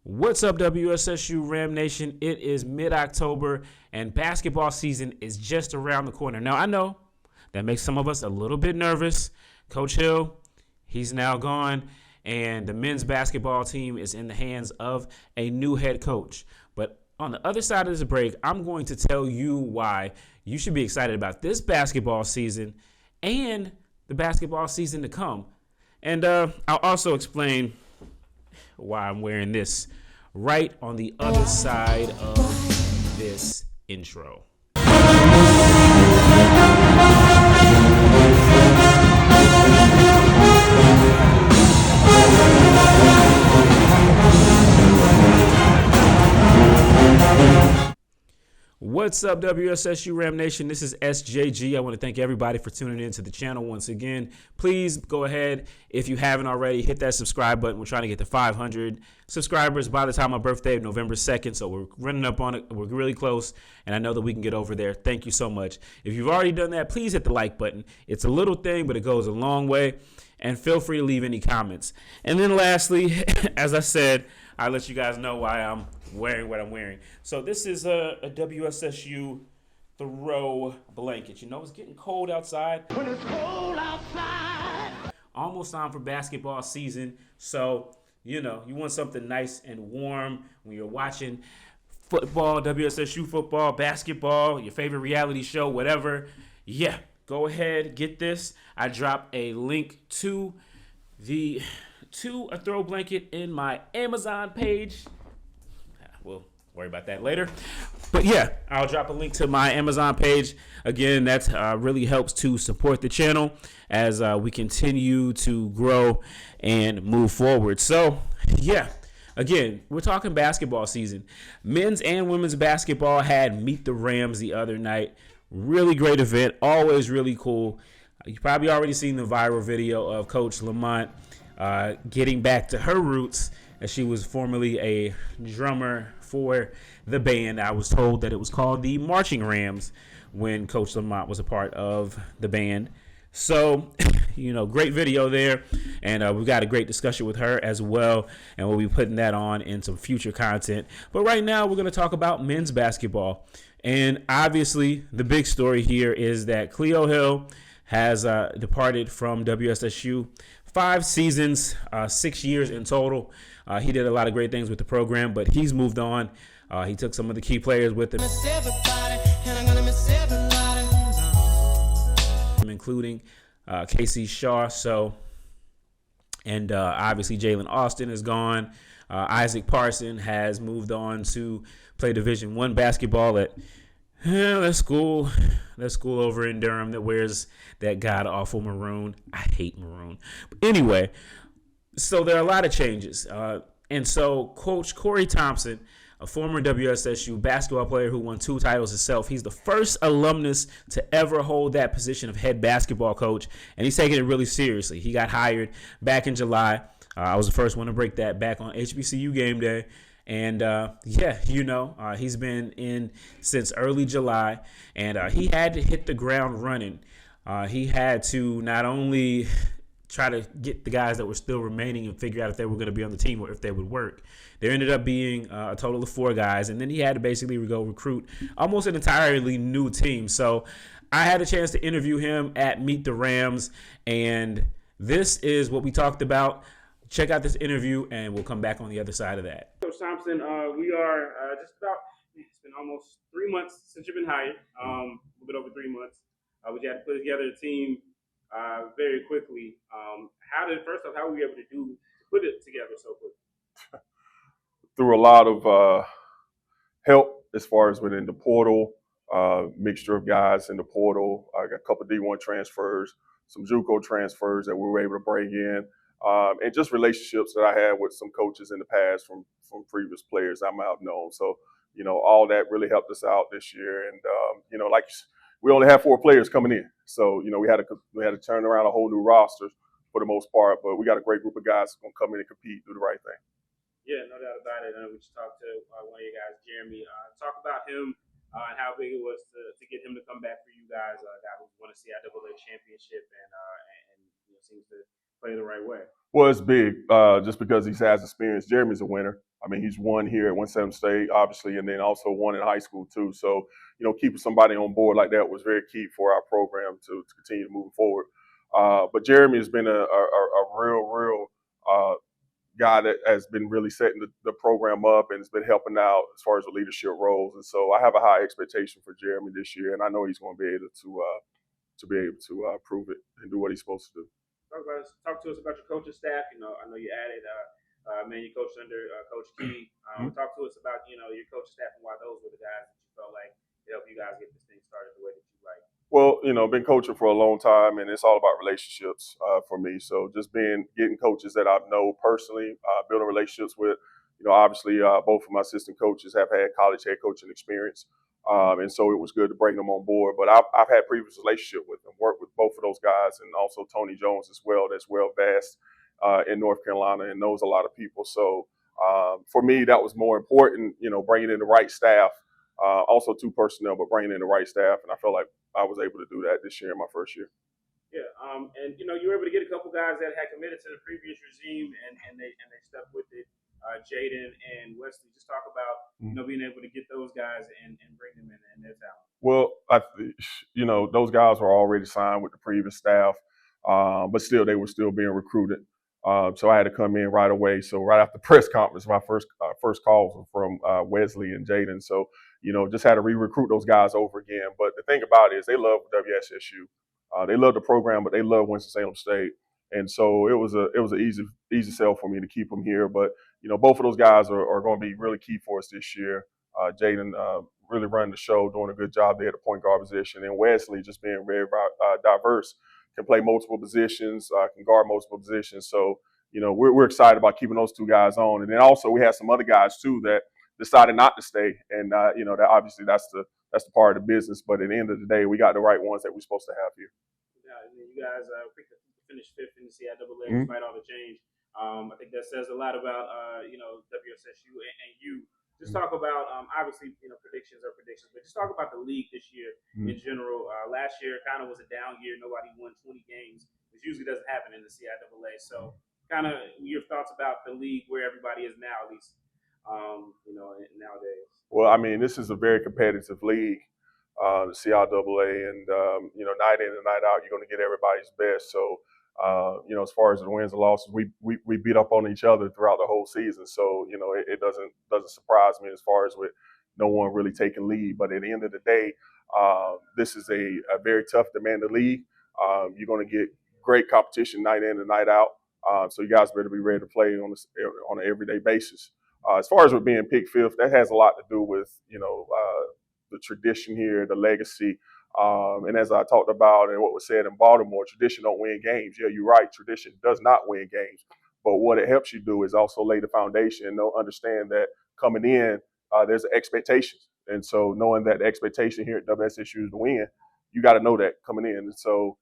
What's up, WSSU Ram Nation? It is mid-October, and basketball season is just around the corner. Now, I know that makes some of us a little bit nervous. Coach Hill, he's now gone, and the men's basketball team is in the hands of a new head coach. But on the other side of this break, I'm going to tell you why you should be excited about this basketball season and the basketball season to come. And I'll also explain why I'm wearing this right on the other side of this intro. What's up, WSSU Ram Nation? This is SJG. I want to thank everybody for tuning in to the channel once again. Please go ahead, if you haven't already, hit that subscribe button. We're trying to get to 500 subscribers by the time my birthday, November 2nd. So we're running up on it. We're really close, and I know that we can get over there. Thank you so much. If you've already done that, please hit the like button. It's a little thing, but it goes a long way. And feel free to leave any comments. And then lastly, as I said, I'll let you guys know why I'm wearing what I'm wearing. So this is a WSSU throw blanket. You know, it's getting cold outside. When it's cold outside. Almost time for basketball season. So, you know, you want something nice and warm when you're watching football, WSSU football, basketball, your favorite reality show, whatever. Yeah, go ahead, get this. I dropped a link to a throw blanket in my Amazon page. We'll worry about that later. But yeah, I'll drop a link to my Amazon page. Again, that really helps to support the channel as we continue to grow and move forward. So yeah, again, we're talking basketball season. Men's and women's basketball had Meet the Rams the other night. Really great event, always really cool. You've probably already seen the viral video of Coach Lamont getting back to her roots, as she was formerly a drummer for the band. I was told that it was called the Marching Rams when Coach Lamont was a part of the band. So, you know, great video there. And we've got a great discussion with her as well. And we'll be putting that on in some future content. But right now, we're going to talk about men's basketball. And obviously, the big story here is that Cleo Hill has departed from WSSU. 5 seasons, 6 years in total. He did a lot of great things with the program, but he's moved on. He took some of the key players with him, including Casey Shaw. And obviously Jalen Austin is gone. Isaac Parson has moved on to play Division I basketball at that school over in Durham that wears that god-awful maroon. I hate maroon. But anyway, so there are a lot of changes. And so Coach Corey Thompson, a former WSSU basketball player who won 2 titles himself, he's the first alumnus to ever hold that position of head basketball coach, and he's taking it really seriously. He got hired back in July. I was the first one to break that back on HBCU game day. And, yeah, you know, he's been in since early July, and he had to hit the ground running. He had to not only try to get the guys that were still remaining and figure out if they were going to be on the team or if they would work. There ended up being a total of 4 guys, and then he had to basically go recruit almost an entirely new team. So I had a chance to interview him at Meet the Rams, and this is what we talked about. Check out this interview, and we'll come back on the other side of that. Coach Thompson, we are just about, it's been almost 3 months since you've been hired, a little bit over 3 months. We had to put together a team very quickly. First off, how were you able to put it together so quickly? Through a lot of help as far as within the portal, mixture of guys in the portal. I got a couple of D1 transfers, some JUCO transfers that we were able to bring in. And just relationships that I had with some coaches in the past from previous players I might have known. So, you know, all that really helped us out this year. And, you know, like we only had 4 players coming in. So, you know, we had to turn around a whole new roster for the most part. But we got a great group of guys who are going to come in and compete, do the right thing. Yeah, no doubt about it. We just talked to one of you guys, Jeremy. Talk about him and how big it was to get him to come back for you guys. A guy who won a CIAA championship and you know, seems to play the right way? Well, it's big just because he has experience. Jeremy's a winner. I mean, he's won here at Winston-Salem State, obviously, and then also won in high school too. So, keeping somebody on board like that was very key for our program to continue moving forward. But Jeremy has been a real guy that has been really setting the program up and has been helping out as far as the leadership roles. And so I have a high expectation for Jeremy this year, and I know he's going to be able to prove it and do what he's supposed to do. Talk to us about your coaching staff. I know you added, you coached under Coach Key. Talk to us about, your coaching staff and why those were the guys that you felt like helped you guys get this thing started the way that you like. Well, been coaching for a long time, and it's all about relationships for me. So just getting coaches that I know personally, building relationships with. Obviously, both of my assistant coaches have had college head coaching experience. And so it was good to bring them on board. But I've had previous relationship with them, worked with both of those guys, and also Tony Jones as well, that's well vast in North Carolina and knows a lot of people. So for me, that was more important, bringing in the right staff, also 2 personnel, but bringing in the right staff. And I felt like I was able to do that this year in my first year. Yeah, and you were able to get a couple guys that had committed to the previous regime, and they stuck with it. Jaden and Wesley, just talk about being able to get those guys and bring them in and their talent. Well, those guys were already signed with the previous staff, but still they were still being recruited. So I had to come in right away. So right after the press conference, my first calls were from Wesley and Jaden. So just had to re-recruit those guys over again. But the thing about it is they love WSSU. They love the program, but they love Winston-Salem State. And so it was an easy sell for me to keep them here. But both of those guys are going to be really key for us this year. Jaden really running the show, doing a good job there at the point guard position, and Wesley just being very diverse, can play multiple positions, can guard multiple positions. So we're excited about keeping those 2 guys on. And then also we had some other guys too that decided not to stay, and that obviously that's the part of the business. But at the end of the day, we got the right ones that we're supposed to have here. Yeah, and you guys finished 5th in the CIAA despite all the change. I think that says a lot about WSSU and you. Just talk about obviously predictions are predictions, but just talk about the league this year in general. Last year kind of was a down year. Nobody won 20 games, which usually doesn't happen in the CIAA. So kind of your thoughts about the league where everybody is now, at least nowadays. Well, I mean, this is a very competitive league, the CIAA, and night in and night out, you're going to get everybody's best. So. As far as the wins and losses, we beat up on each other throughout the whole season. So, it doesn't surprise me as far as with no one really taking lead. But at the end of the day, this is a very tough, demanding league. You're going to get great competition night in and night out. So you guys better be ready to play on an everyday basis. As far as with being picked 5th, that has a lot to do with, the tradition here, the legacy. And as I talked about and what was said in Baltimore, tradition don't win games. Yeah, you're right. Tradition does not win games. But what it helps you do is also lay the foundation and understand that coming in, there's expectations. And so knowing that the expectation here at WSSU is to win, you got to know that coming in. And so,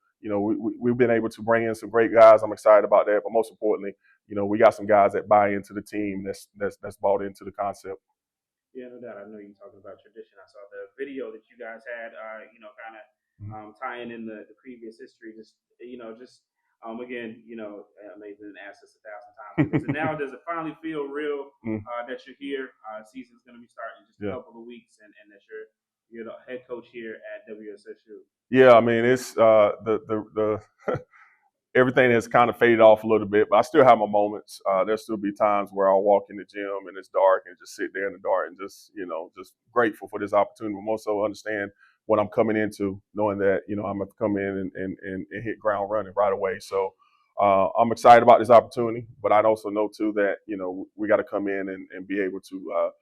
we've been able to bring in some great guys. I'm excited about that. But most importantly, we got some guys that buy into the team that's bought into the concept. Yeah, no doubt. I know you're talking about tradition. I saw the video that you guys had, kind of tying in the previous history. Again, I may have been asked this 1,000 times. So now does it finally feel real that you're here? Season's going to be starting in just a couple of weeks, and that you're the head coach here at WSSU. Yeah, I mean, it's the everything has kind of faded off a little bit, but I still have my moments. There'll still be times where I'll walk in the gym and it's dark and just sit there in the dark and just grateful for this opportunity, but more so understand what I'm coming into, knowing that, I'm going to come in and hit ground running right away. So I'm excited about this opportunity, but I also know too that, we got to come in and be able to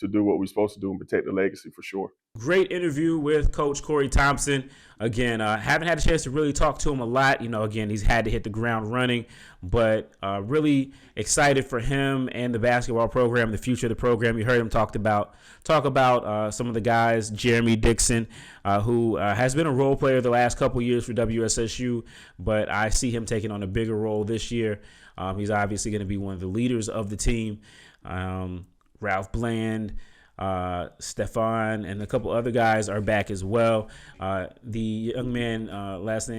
do what we're supposed to do and protect the legacy for sure. Great interview with Coach Corey Thompson. Again, haven't had a chance to really talk to him a lot. Again, he's had to hit the ground running, but really excited for him and the basketball program, the future of the program. You heard him talk about some of the guys, Jeremy Dixon, who has been a role player the last couple of years for WSSU, but I see him taking on a bigger role this year. He's obviously going to be one of the leaders of the team. Ralph Bland, Stefan and a couple other guys are back as well. The young man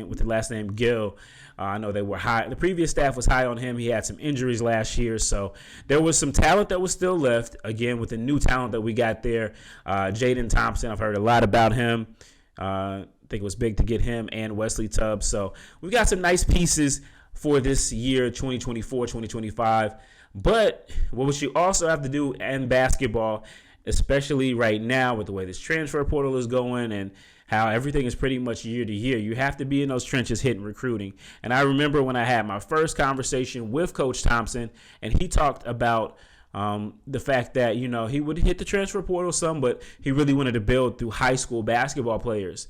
with the last name Gill, I know they were high. The previous staff was high on him. He had some injuries last year, so there was some talent that was still left. Again, with the new talent that we got there, Jaden Thompson, I've heard a lot about him. I think it was big to get him and Wesley Tubbs. So we've got some nice pieces for this year, 2024, 2025. But what you also have to do in basketball, especially right now with the way this transfer portal is going and how everything is pretty much year to year, you have to be in those trenches hitting recruiting. And I remember when I had my first conversation with Coach Thompson, and he talked about the fact that, he would hit the transfer portal some, but he really wanted to build through high school basketball players.